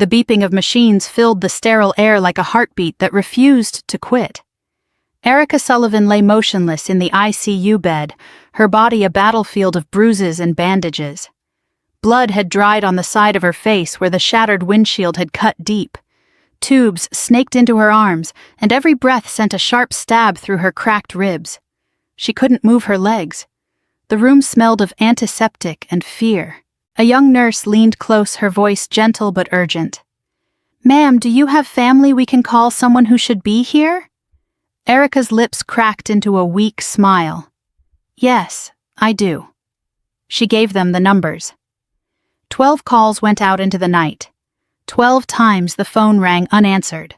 The beeping of machines filled the sterile air like a heartbeat that refused to quit. Erica Sullivan lay motionless in the ICU bed, her body a battlefield of bruises and bandages. Blood had dried on the side of her face where the shattered windshield had cut deep. Tubes snaked into her arms, and every breath sent a sharp stab through her cracked ribs. She couldn't move her legs. The room smelled of antiseptic and fear. A young nurse leaned close, her voice gentle but urgent. "Ma'am, do you have family we can call, someone who should be here?" Erica's lips cracked into a weak smile. "Yes, I do." She gave them the numbers. 12 calls went out into the night. 12 times the phone rang unanswered.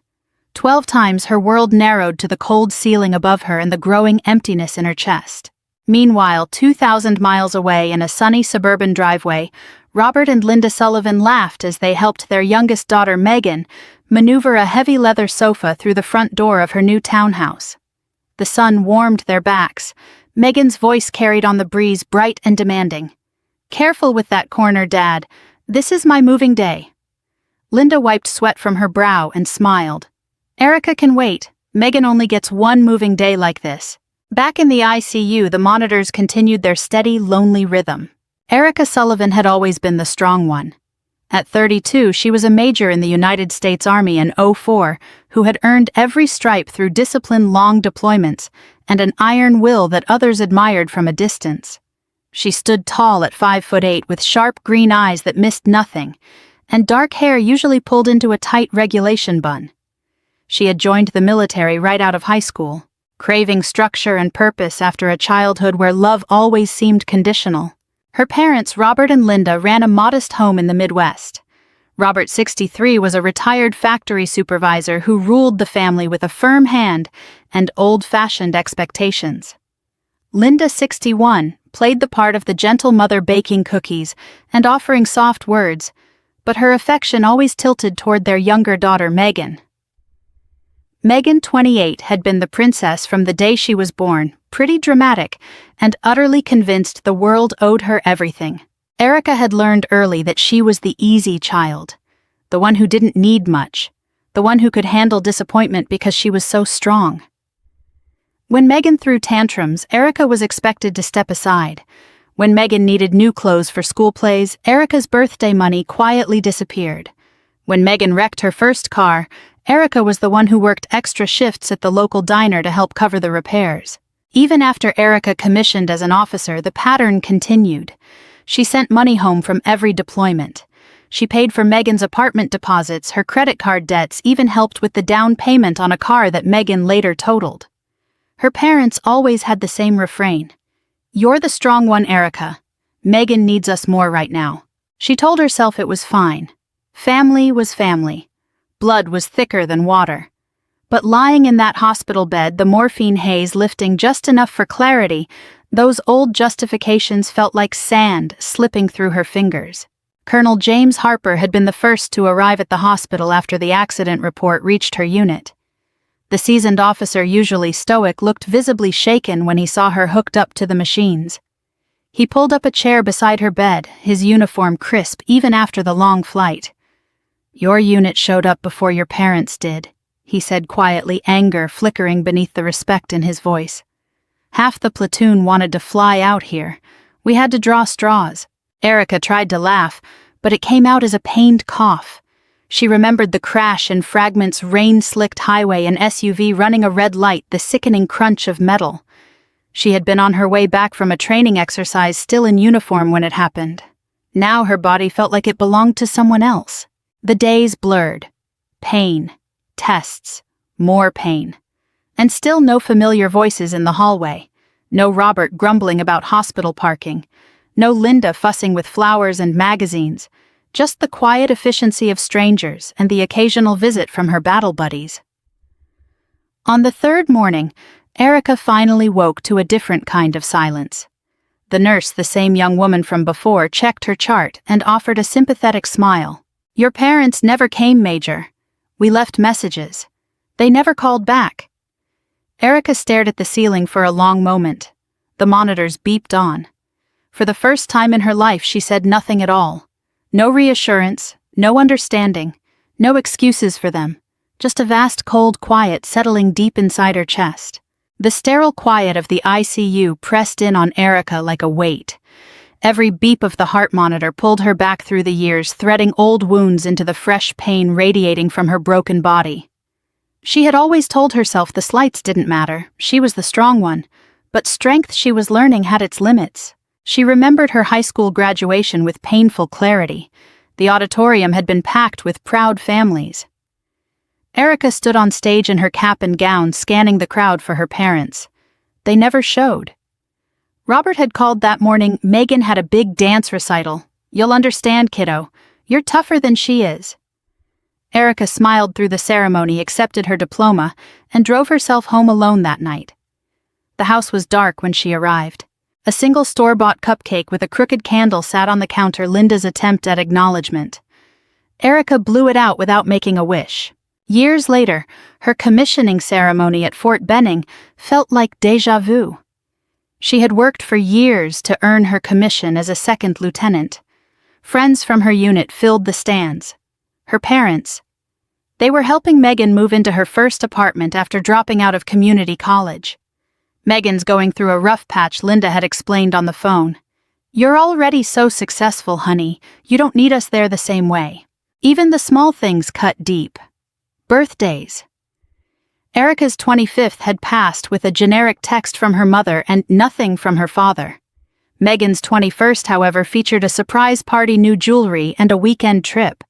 12 times her world narrowed to the cold ceiling above her and the growing emptiness in her chest. Meanwhile, 2,000 miles away in a sunny suburban driveway, Robert and Linda Sullivan laughed as they helped their youngest daughter, Megan, maneuver a heavy leather sofa through the front door of her new townhouse. The sun warmed their backs. Megan's voice carried on the breeze, bright and demanding. "Careful with that corner, Dad. This is my moving day." Linda wiped sweat from her brow and smiled. "Erica can wait. Megan only gets one moving day like this." Back in the ICU, the monitors continued their steady, lonely rhythm. Erica Sullivan had always been the strong one. At 32, she was a major in the United States Army in 2004, who had earned every stripe through disciplined long deployments and an iron will that others admired from a distance. She stood tall at 5'8" with sharp green eyes that missed nothing, and dark hair usually pulled into a tight regulation bun. She had joined the military right out of high school, craving structure and purpose after a childhood where love always seemed conditional. Her parents, Robert and Linda, ran a modest home in the Midwest. Robert, 63, was a retired factory supervisor who ruled the family with a firm hand and old-fashioned expectations. Linda, 61, played the part of the gentle mother baking cookies and offering soft words, but her affection always tilted toward their younger daughter, Megan. Megan, 28, had been the princess from the day she was born, pretty dramatic, and utterly convinced the world owed her everything. Erica had learned early that she was the easy child, the one who didn't need much, the one who could handle disappointment because she was so strong. When Megan threw tantrums, Erica was expected to step aside. When Megan needed new clothes for school plays, Erica's birthday money quietly disappeared. When Megan wrecked her first car, Erica was the one who worked extra shifts at the local diner to help cover the repairs. Even after Erica commissioned as an officer, the pattern continued. She sent money home from every deployment. She paid for Megan's apartment deposits, her credit card debts, even helped with the down payment on a car that Megan later totaled. Her parents always had the same refrain. "You're the strong one, Erica. Megan needs us more right now." She told herself it was fine. Family was family. Blood was thicker than water. But lying in that hospital bed, the morphine haze lifting just enough for clarity, those old justifications felt like sand slipping through her fingers. Colonel James Harper had been the first to arrive at the hospital after the accident report reached her unit. The seasoned officer, usually stoic, looked visibly shaken when he saw her hooked up to the machines. He pulled up a chair beside her bed, his uniform crisp even after the long flight. "Your unit showed up before your parents did," he said quietly, anger flickering beneath the respect in his voice. "Half the platoon wanted to fly out here. We had to draw straws." Erica tried to laugh, but it came out as a pained cough. She remembered the crash in Fragment's rain-slicked highway, an SUV running a red light, the sickening crunch of metal. She had been on her way back from a training exercise, still in uniform when it happened. Now her body felt like it belonged to someone else. The days blurred. Pain. Tests. More pain. And still no familiar voices in the hallway. No Robert grumbling about hospital parking. No Linda fussing with flowers and magazines. Just the quiet efficiency of strangers and the occasional visit from her battle buddies. On the third morning, Erica finally woke to a different kind of silence. The nurse, the same young woman from before, checked her chart and offered a sympathetic smile. "Your parents never came, Major. We left messages. They never called back." Erica stared at the ceiling for a long moment. The monitors beeped on. For the first time in her life, she said nothing at all. No reassurance, no understanding, No excuses for them, just a vast cold quiet settling deep inside her chest. The sterile quiet of the ICU pressed in on Erica like a weight. Every beep of the heart monitor pulled her back through the years, threading old wounds into the fresh pain radiating from her broken body. She had always told herself the slights didn't matter, she was the strong one, but strength she was learning had its limits. She remembered her high school graduation with painful clarity. The auditorium had been packed with proud families. Erica stood on stage in her cap and gown, scanning the crowd for her parents. They never showed. Robert had called that morning, "Megan had a big dance recital. You'll understand, kiddo. You're tougher than she is." Erica smiled through the ceremony, accepted her diploma, and drove herself home alone that night. The house was dark when she arrived. A single store-bought cupcake with a crooked candle sat on the counter, Linda's attempt at acknowledgement. Erica blew it out without making a wish. Years later, her commissioning ceremony at Fort Benning felt like déjà vu. She had worked for years to earn her commission as a second lieutenant. Friends from her unit filled the stands. Her parents. They were helping Megan move into her first apartment after dropping out of community college. "Megan's going through a rough patch," Linda had explained on the phone. "You're already so successful, honey. You don't need us there the same way." Even the small things cut deep. Birthdays. Erica's 25th had passed with a generic text from her mother and nothing from her father. Megan's 21st, however, featured a surprise party, new jewelry, and a weekend trip.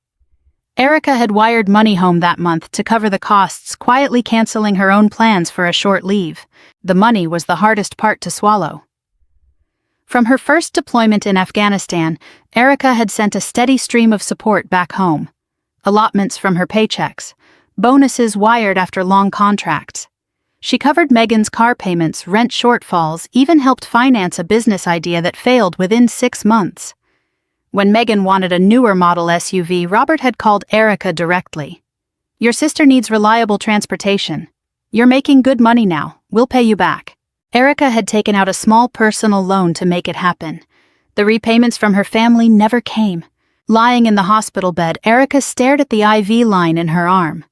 Erica had wired money home that month to cover the costs, quietly canceling her own plans for a short leave. The money was the hardest part to swallow. From her first deployment in Afghanistan, Erica had sent a steady stream of support back home. Allotments from her paychecks, bonuses wired after long contracts. She covered Megan's car payments, rent shortfalls, even helped finance a business idea that failed within 6 months. When Megan wanted a newer model SUV, Robert had called Erica directly. "Your sister needs reliable transportation. You're making good money now. We'll pay you back." Erica had taken out a small personal loan to make it happen. The repayments from her family never came. Lying in the hospital bed, Erica stared at the IV line in her arm.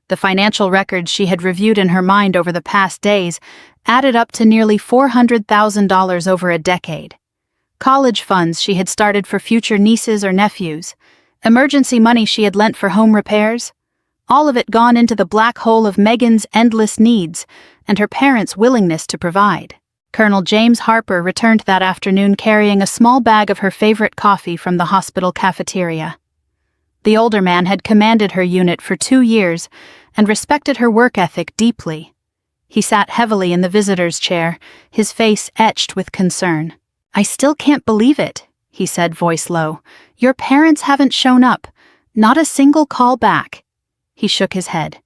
The financial records she had reviewed in her mind over the past days added up to nearly $400,000 over a decade. College funds she had started for future nieces or nephews, emergency money she had lent for home repairs, all of it gone into the black hole of Megan's endless needs and her parents' willingness to provide. Colonel James Harper returned that afternoon carrying a small bag of her favorite coffee from the hospital cafeteria. The older man had commanded her unit for 2 years and respected her work ethic deeply. He sat heavily in the visitor's chair, his face etched with concern. "I still can't believe it," he said, voice low. "Your parents haven't shown up. Not a single call back." He shook his head.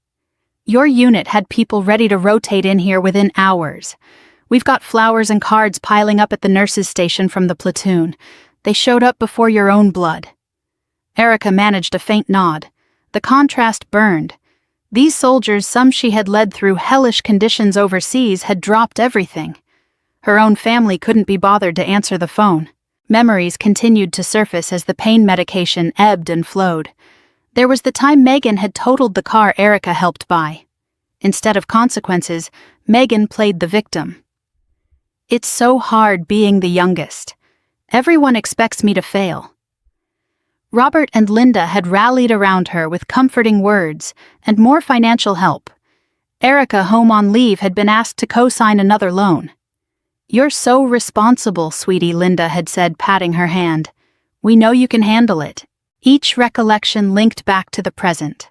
"Your unit had people ready to rotate in here within hours. We've got flowers and cards piling up at the nurses' station from the platoon. They showed up before your own blood." Erica managed a faint nod. The contrast burned. These soldiers, some she had led through hellish conditions overseas, had dropped everything. Her own family couldn't be bothered to answer the phone. Memories continued to surface as the pain medication ebbed and flowed. There was the time Megan had totaled the car Erica helped buy. Instead of consequences, Megan played the victim. "It's so hard being the youngest. Everyone expects me to fail." Robert and Linda had rallied around her with comforting words and more financial help. Erica, home on leave, had been asked to co-sign another loan. "You're so responsible, sweetie," Linda had said, patting her hand. "We know you can handle it." Each recollection linked back to the present.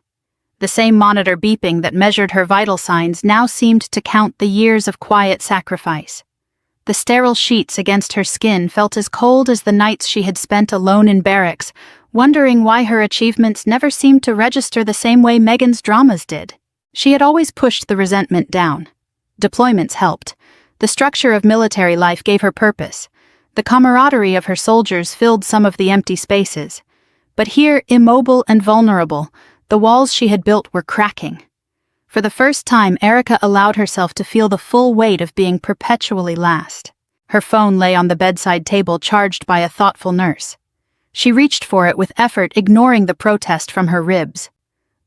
The same monitor beeping that measured her vital signs now seemed to count the years of quiet sacrifice. The sterile sheets against her skin felt as cold as the nights she had spent alone in barracks, wondering why her achievements never seemed to register the same way Megan's dramas did. She had always pushed the resentment down. Deployments helped. The structure of military life gave her purpose. The camaraderie of her soldiers filled some of the empty spaces. But here, immobile and vulnerable, the walls she had built were cracking. For the first time, Erica allowed herself to feel the full weight of being perpetually last. Her phone lay on the bedside table, charged by a thoughtful nurse. She reached for it with effort, ignoring the protest from her ribs.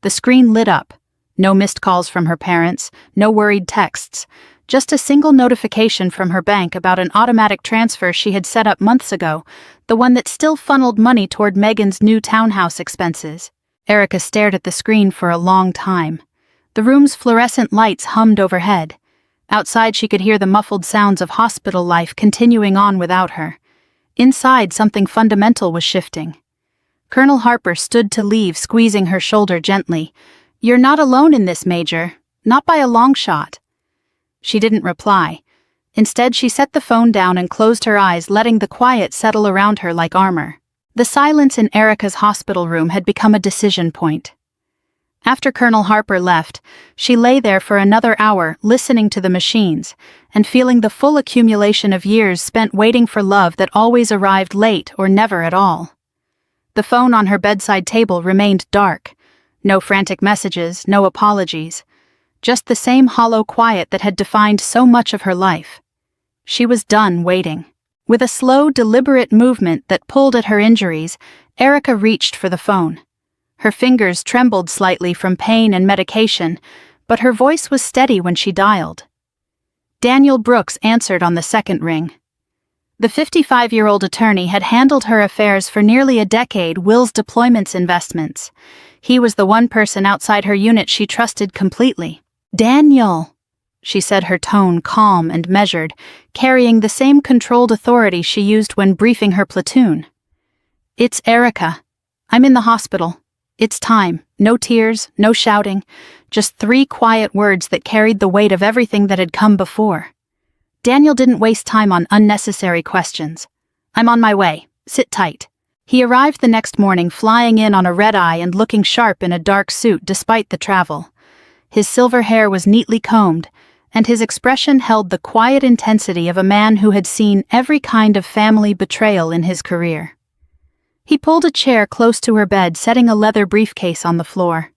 The screen lit up. No missed calls from her parents, no worried texts, just a single notification from her bank about an automatic transfer she had set up months ago, the one that still funneled money toward Megan's new townhouse expenses. Erica stared at the screen for a long time. The room's fluorescent lights hummed overhead. Outside she could hear the muffled sounds of hospital life continuing on without her. Inside, something fundamental was shifting. Colonel Harper stood to leave, squeezing her shoulder gently. "You're not alone in this, Major. Not by a long shot." She didn't reply. Instead, she set the phone down and closed her eyes, letting the quiet settle around her like armor. The silence in Erica's hospital room had become a decision point. After Colonel Harper left, she lay there for another hour, listening to the machines, and feeling the full accumulation of years spent waiting for love that always arrived late or never at all. The phone on her bedside table remained dark. No frantic messages, no apologies. Just the same hollow quiet that had defined so much of her life. She was done waiting. With a slow, deliberate movement that pulled at her injuries, Erica reached for the phone. Her fingers trembled slightly from pain and medication, but her voice was steady when she dialed. Daniel Brooks answered on the second ring. The 55-year-old attorney had handled her affairs for nearly a decade, Will's deployments investments. He was the one person outside her unit she trusted completely. "Daniel," she said, her tone calm and measured, carrying the same controlled authority she used when briefing her platoon. "It's Erica. I'm in the hospital. It's time. No tears, no shouting, just 3 quiet words that carried the weight of everything that had come before. Daniel didn't waste time on unnecessary questions. "I'm on my way. Sit tight." He arrived the next morning, flying in on a red-eye and looking sharp in a dark suit despite the travel. His silver hair was neatly combed, and his expression held the quiet intensity of a man who had seen every kind of family betrayal in his career. He pulled a chair close to her bed, setting a leather briefcase on the floor.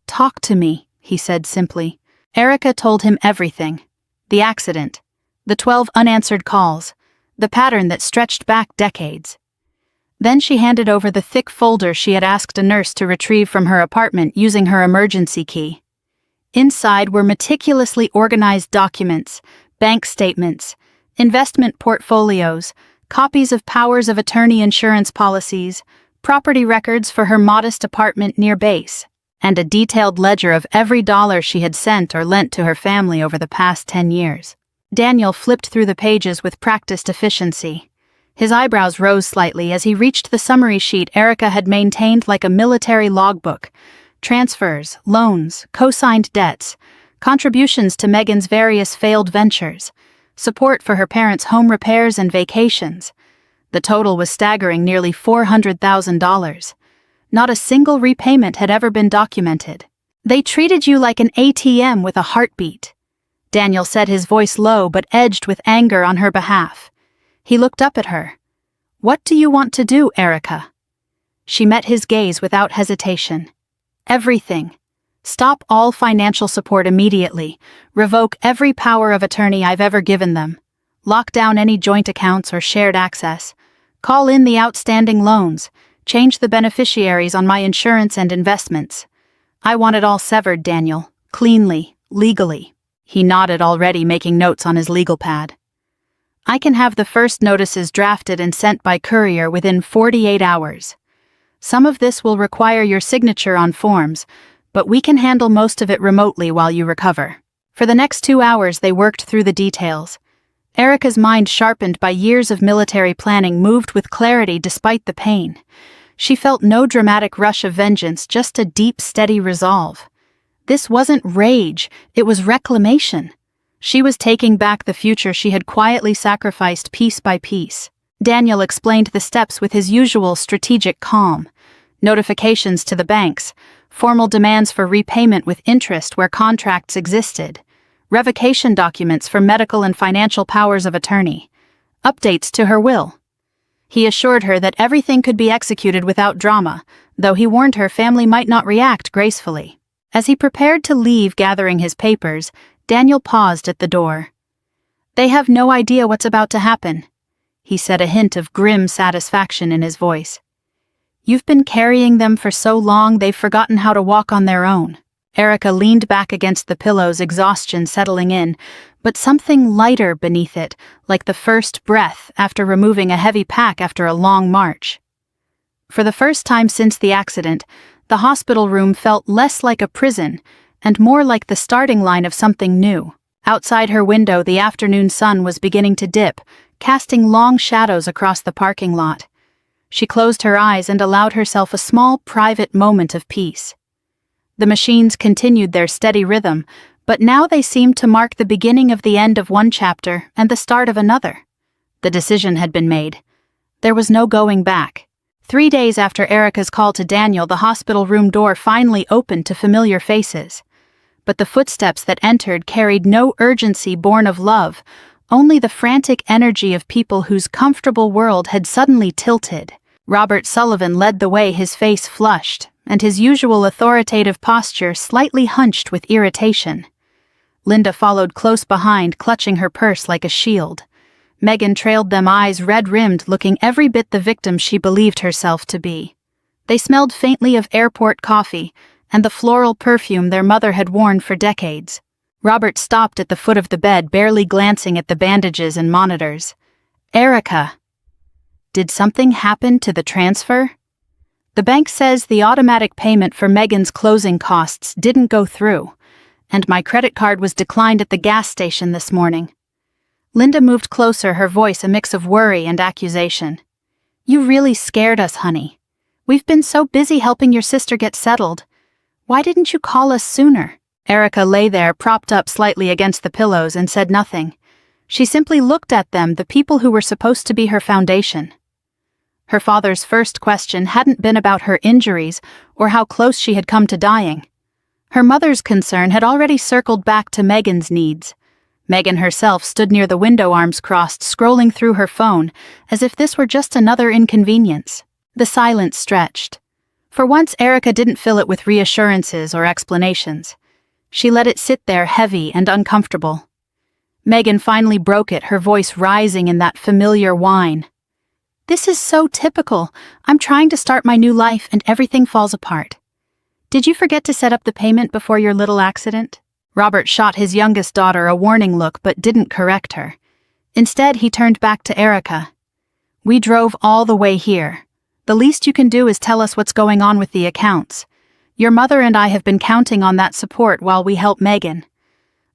"Talk to me," he said simply. Erica told him everything. The accident, the 12 unanswered calls, the pattern that stretched back decades. Then she handed over the thick folder she had asked a nurse to retrieve from her apartment using her emergency key. Inside were meticulously organized documents, bank statements, investment portfolios, copies of powers of attorney insurance policies, property records for her modest apartment near base, and a detailed ledger of every dollar she had sent or lent to her family over the past 10 years. Daniel flipped through the pages with practiced efficiency. His eyebrows rose slightly as he reached the summary sheet Erica had maintained like a military logbook. Transfers, loans, co-signed debts, contributions to Megan's various failed ventures, support for her parents' home repairs and vacations. The total was staggering, nearly $400,000. Not a single repayment had ever been documented. "They treated you like an ATM with a heartbeat." Daniel said, his voice low but edged with anger on her behalf. He looked up at her. "What do you want to do, Erica?" She met his gaze without hesitation. "Everything. Stop all financial support immediately. Revoke every power of attorney I've ever given them. Lock down any joint accounts or shared access. Call in the outstanding loans. Change the beneficiaries on my insurance and investments. I want it all severed, Daniel. Cleanly, legally." He nodded, already making notes on his legal pad. "I can have the first notices drafted and sent by courier within 48 hours. Some of this will require your signature on forms, but we can handle most of it remotely while you recover." For the next 2 hours they worked through the details. Erica's mind, sharpened by years of military planning, moved with clarity despite the pain. She felt no dramatic rush of vengeance, just a deep, steady resolve. This wasn't rage, it was reclamation. She was taking back the future she had quietly sacrificed piece by piece. Daniel explained the steps with his usual strategic calm. Notifications to the banks, formal demands for repayment with interest where contracts existed, revocation documents for medical and financial powers of attorney, updates to her will. He assured her that everything could be executed without drama, though he warned her family might not react gracefully. As he prepared to leave, gathering his papers, Daniel paused at the door. "They have no idea what's about to happen," he said, a hint of grim satisfaction in his voice. You've been carrying them for so long they've forgotten how to walk on their own. Erica leaned back against the pillows, exhaustion settling in, but something lighter beneath it, like the first breath after removing a heavy pack after a long march. For the first time since the accident, the hospital room felt less like a prison and more like the starting line of something new. Outside her window, the afternoon sun was beginning to dip, casting long shadows across the parking lot. She closed her eyes and allowed herself a small, private moment of peace. The machines continued their steady rhythm, but now they seemed to mark the beginning of the end of one chapter and the start of another. The decision had been made. There was no going back. 3 days after Erica's call to Daniel, the hospital room door finally opened to familiar faces. But the footsteps that entered carried no urgency born of love, only the frantic energy of people whose comfortable world had suddenly tilted. Robert Sullivan led the way, his face flushed, and his usual authoritative posture slightly hunched with irritation. Linda followed close behind, clutching her purse like a shield. Megan trailed them, eyes red-rimmed, looking every bit the victim she believed herself to be. They smelled faintly of airport coffee and the floral perfume their mother had worn for decades. Robert stopped at the foot of the bed, barely glancing at the bandages and monitors. Erica. Did something happen to the transfer? The bank says the automatic payment for Megan's closing costs didn't go through, and my credit card was declined at the gas station this morning. Linda moved closer, her voice a mix of worry and accusation. You really scared us, honey. We've been so busy helping your sister get settled. Why didn't you call us sooner? Erica lay there, propped up slightly against the pillows, and said nothing. She simply looked at them, the people who were supposed to be her foundation. Her father's first question hadn't been about her injuries or how close she had come to dying. Her mother's concern had already circled back to Megan's needs. Megan herself stood near the window, arms crossed, scrolling through her phone, as if this were just another inconvenience. The silence stretched. For once, Erica didn't fill it with reassurances or explanations. She let it sit there, heavy and uncomfortable. Megan finally broke it, her voice rising in that familiar whine. This is so typical. I'm trying to start my new life and everything falls apart. Did you forget to set up the payment before your little accident? Robert shot his youngest daughter a warning look but didn't correct her. Instead, he turned back to Erica. We drove all the way here. The least you can do is tell us what's going on with the accounts. Your mother and I have been counting on that support while we help Megan.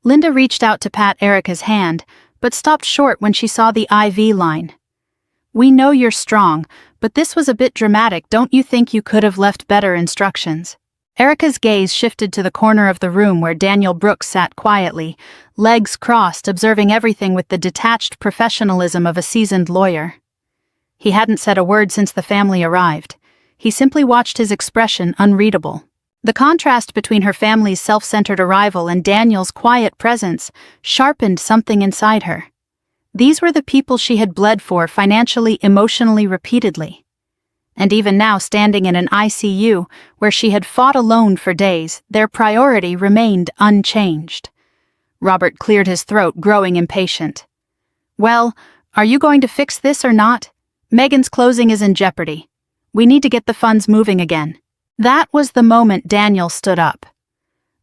Linda reached out to pat Erica's hand, but stopped short when she saw the IV line. We know you're strong, but this was a bit dramatic. Don't you think you could have left better instructions? Erica's gaze shifted to the corner of the room where Daniel Brooks sat quietly, legs crossed, observing everything with the detached professionalism of a seasoned lawyer. He hadn't said a word since the family arrived. He simply watched, his expression unreadable. The contrast between her family's self-centered arrival and Daniel's quiet presence sharpened something inside her. These were the people she had bled for, financially, emotionally, repeatedly. And even now, standing in an ICU where she had fought alone for days, their priority remained unchanged. Robert cleared his throat, growing impatient. Well, are you going to fix this or not? Megan's closing is in jeopardy. We need to get the funds moving again. That was the moment Daniel stood up.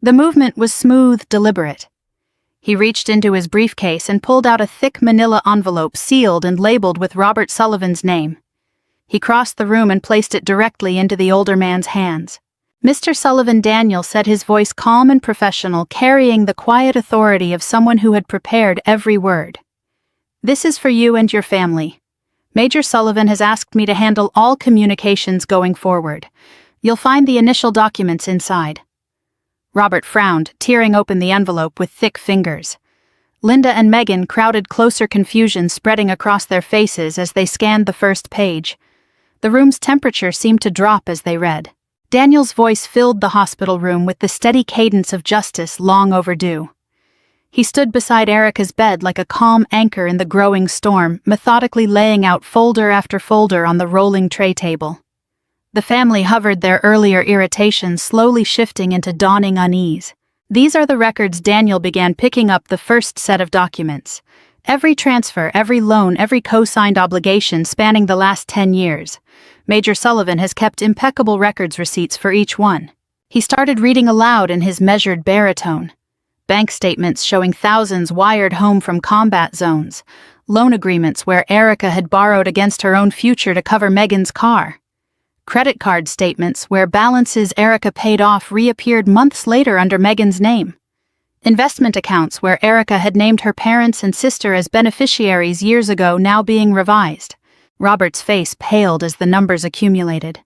The movement was smooth, deliberate. He reached into his briefcase and pulled out a thick manila envelope sealed and labeled with Robert Sullivan's name. He crossed the room and placed it directly into the older man's hands. Mr. Sullivan, Daniel said, his voice calm and professional, carrying the quiet authority of someone who had prepared every word. This is for you and your family. Major Sullivan has asked me to handle all communications going forward. You'll find the initial documents inside. Robert frowned, tearing open the envelope with thick fingers. Linda and Megan crowded closer, confusion spreading across their faces as they scanned the first page. The room's temperature seemed to drop as they read. Daniel's voice filled the hospital room with the steady cadence of justice long overdue. He stood beside Erica's bed like a calm anchor in the growing storm, methodically laying out folder after folder on the rolling tray table. The family hovered, their earlier irritation slowly shifting into dawning unease. These are the records. Daniel began, picking up the first set of documents. Every transfer, every loan, every co-signed obligation spanning the last 10 years. Major Sullivan has kept impeccable records receipts for each one. He started reading aloud in his measured baritone. Bank statements showing thousands wired home from combat zones. Loan agreements where Erica had borrowed against her own future to cover Megan's car. Credit card statements where balances Erica paid off reappeared months later under Megan's name. Investment accounts where Erica had named her parents and sister as beneficiaries years ago now being revised. Robert's face paled as the numbers accumulated.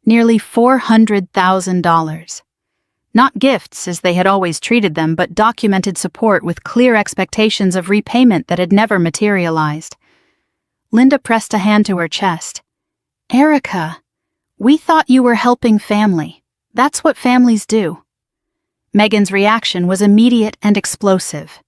Nearly $400,000. Not gifts as they had always treated them, but documented support with clear expectations of repayment that had never materialized. Linda pressed a hand to her chest. Erica, we thought you were helping family. That's what families do. Megan's reaction was immediate and explosive.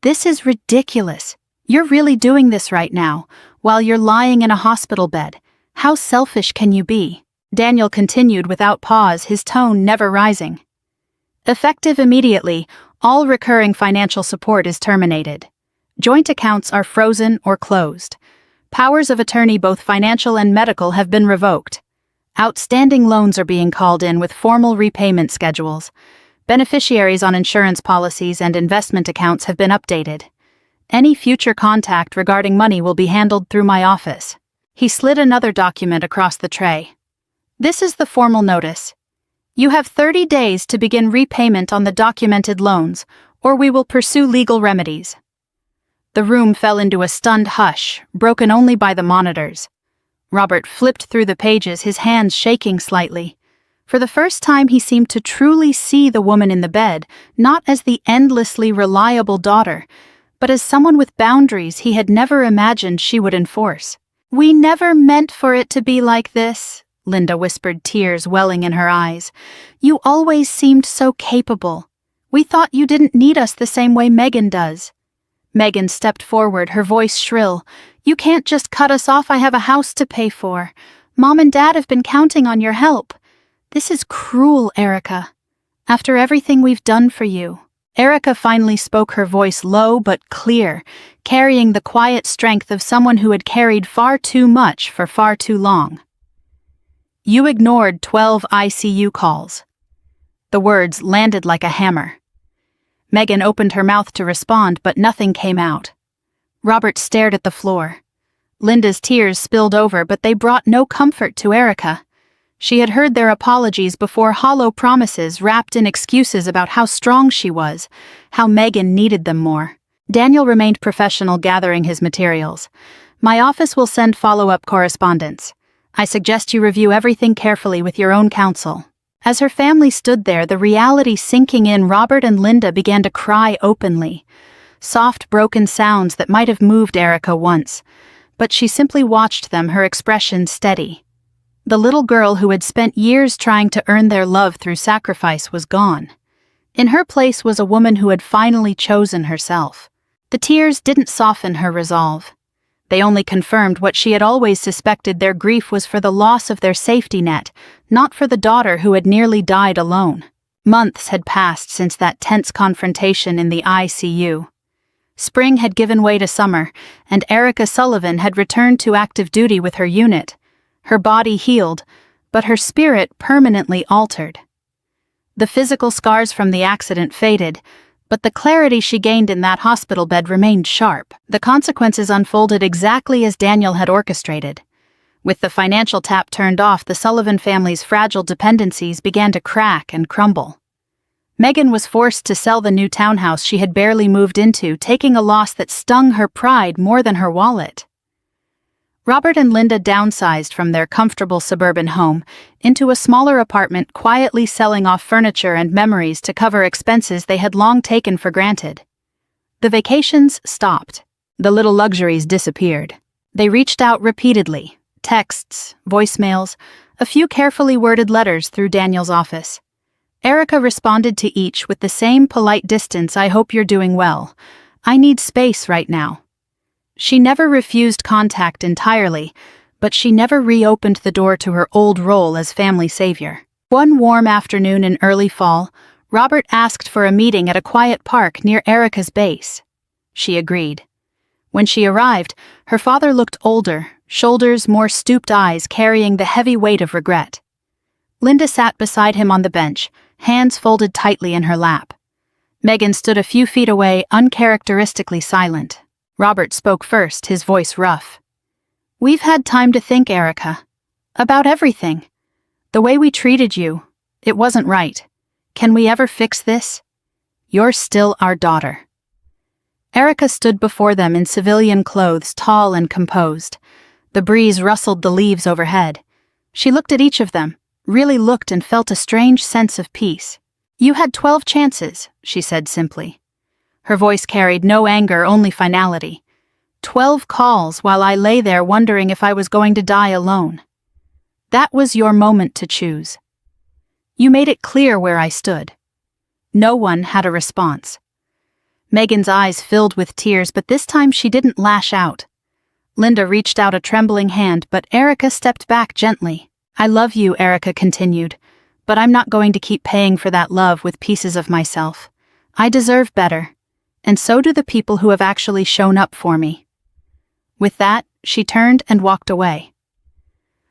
This is ridiculous. You're really doing this right now, while you're lying in a hospital bed. How selfish can you be? Daniel continued without pause, his tone never rising. Effective immediately, all recurring financial support is terminated. Joint accounts are frozen or closed. Powers of attorney, both financial and medical, have been revoked. Outstanding loans are being called in with formal repayment schedules. Beneficiaries on insurance policies and investment accounts have been updated. Any future contact regarding money will be handled through my office. He slid another document across the tray. This is the formal notice. You have 30 days to begin repayment on the documented loans, or we will pursue legal remedies. The room fell into a stunned hush, broken only by the monitors. Robert flipped through the pages, his hands shaking slightly. For the first time he seemed to truly see the woman in the bed, not as the endlessly reliable daughter, but as someone with boundaries he had never imagined she would enforce. We never meant for it to be like this, Linda whispered, tears welling in her eyes. You always seemed so capable. We thought you didn't need us the same way Megan does. Megan stepped forward, her voice shrill. You can't just cut us off. I have a house to pay for. Mom and Dad have been counting on your help. This is cruel, Erica. After everything we've done for you. Erica finally spoke, her voice low but clear, carrying the quiet strength of someone who had carried far too much for far too long. You ignored 12 ICU calls. The words landed like a hammer. Megan opened her mouth to respond, but nothing came out. Robert stared at the floor. Linda's tears spilled over, but they brought no comfort to Erica. She had heard their apologies before, hollow promises wrapped in excuses about how strong she was, how Megan needed them more. Daniel remained professional, gathering his materials. My office will send follow-up correspondence. I suggest you review everything carefully with your own counsel. As her family stood there, the reality sinking in, Robert and Linda began to cry openly. Soft, broken sounds that might have moved Erica once, but she simply watched them, her expression steady. The little girl who had spent years trying to earn their love through sacrifice was gone. In her place was a woman who had finally chosen herself. The tears didn't soften her resolve. They only confirmed what she had always suspected: their grief was for the loss of their safety net, not for the daughter who had nearly died alone. Months had passed since that tense confrontation in the ICU. Spring had given way to summer, and Erica Sullivan had returned to active duty with her unit. Her body healed, but her spirit permanently altered. The physical scars from the accident faded, but the clarity she gained in that hospital bed remained sharp. The consequences unfolded exactly as Daniel had orchestrated. With the financial tap turned off, the Sullivan family's fragile dependencies began to crack and crumble. Megan was forced to sell the new townhouse she had barely moved into, taking a loss that stung her pride more than her wallet. Robert and Linda downsized from their comfortable suburban home into a smaller apartment, quietly selling off furniture and memories to cover expenses they had long taken for granted. The vacations stopped. The little luxuries disappeared. They reached out repeatedly: texts, voicemails, a few carefully worded letters through Daniel's office. Erica responded to each with the same polite distance: I hope you're doing well. I need space right now. She never refused contact entirely, but she never reopened the door to her old role as family savior. One warm afternoon in early fall, Robert asked for a meeting at a quiet park near Erica's base. She agreed. When she arrived, her father looked older, shoulders more stooped, eyes carrying the heavy weight of regret. Linda sat beside him on the bench, hands folded tightly in her lap. Megan stood a few feet away, uncharacteristically silent. Robert spoke first, his voice rough. "We've had time to think, Erica. About everything. The way we treated you, it wasn't right. Can we ever fix this? You're still our daughter." Erica stood before them in civilian clothes, tall and composed. The breeze rustled the leaves overhead. She looked at each of them, really looked, and felt a strange sense of peace. "You had 12 chances," she said simply. Her voice carried no anger, only finality. 12 calls while I lay there wondering if I was going to die alone. That was your moment to choose. You made it clear where I stood. No one had a response. Megan's eyes filled with tears, but this time she didn't lash out. Linda reached out a trembling hand, but Erica stepped back gently. "I love you," Erica continued, "but I'm not going to keep paying for that love with pieces of myself. I deserve better, and so do the people who have actually shown up for me." With that, she turned and walked away.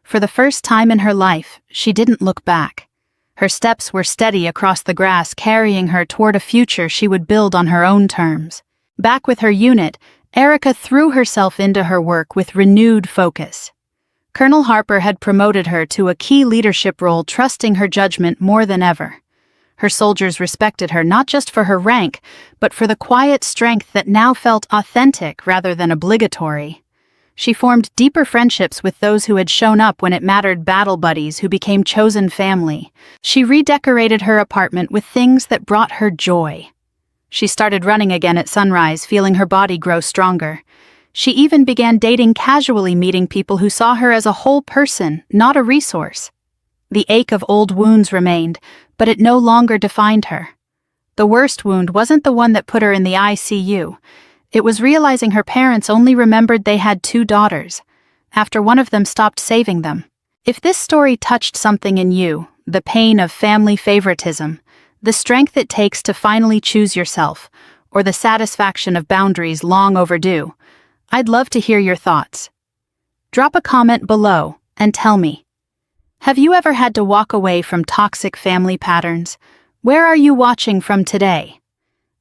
For the first time in her life, she didn't look back. Her steps were steady across the grass, carrying her toward a future she would build on her own terms. Back with her unit, Erica threw herself into her work with renewed focus. Colonel Harper had promoted her to a key leadership role, trusting her judgment more than ever. Her soldiers respected her not just for her rank, but for the quiet strength that now felt authentic rather than obligatory. She formed deeper friendships with those who had shown up when it mattered, battle buddies who became chosen family. She redecorated her apartment with things that brought her joy. She started running again at sunrise, feeling her body grow stronger. She even began dating casually, meeting people who saw her as a whole person, not a resource. The ache of old wounds remained, but it no longer defined her. The worst wound wasn't the one that put her in the ICU. It was realizing her parents only remembered they had 2 daughters, after one of them stopped saving them. If this story touched something in you, the pain of family favoritism, the strength it takes to finally choose yourself, or the satisfaction of boundaries long overdue, I'd love to hear your thoughts. Drop a comment below and tell me. Have you ever had to walk away from toxic family patterns? Where are you watching from today?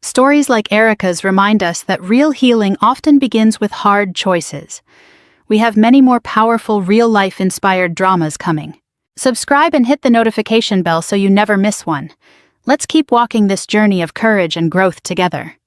Stories like Erica's remind us that real healing often begins with hard choices. We have many more powerful, real-life inspired dramas coming. Subscribe and hit the notification bell so you never miss one. Let's keep walking this journey of courage and growth together.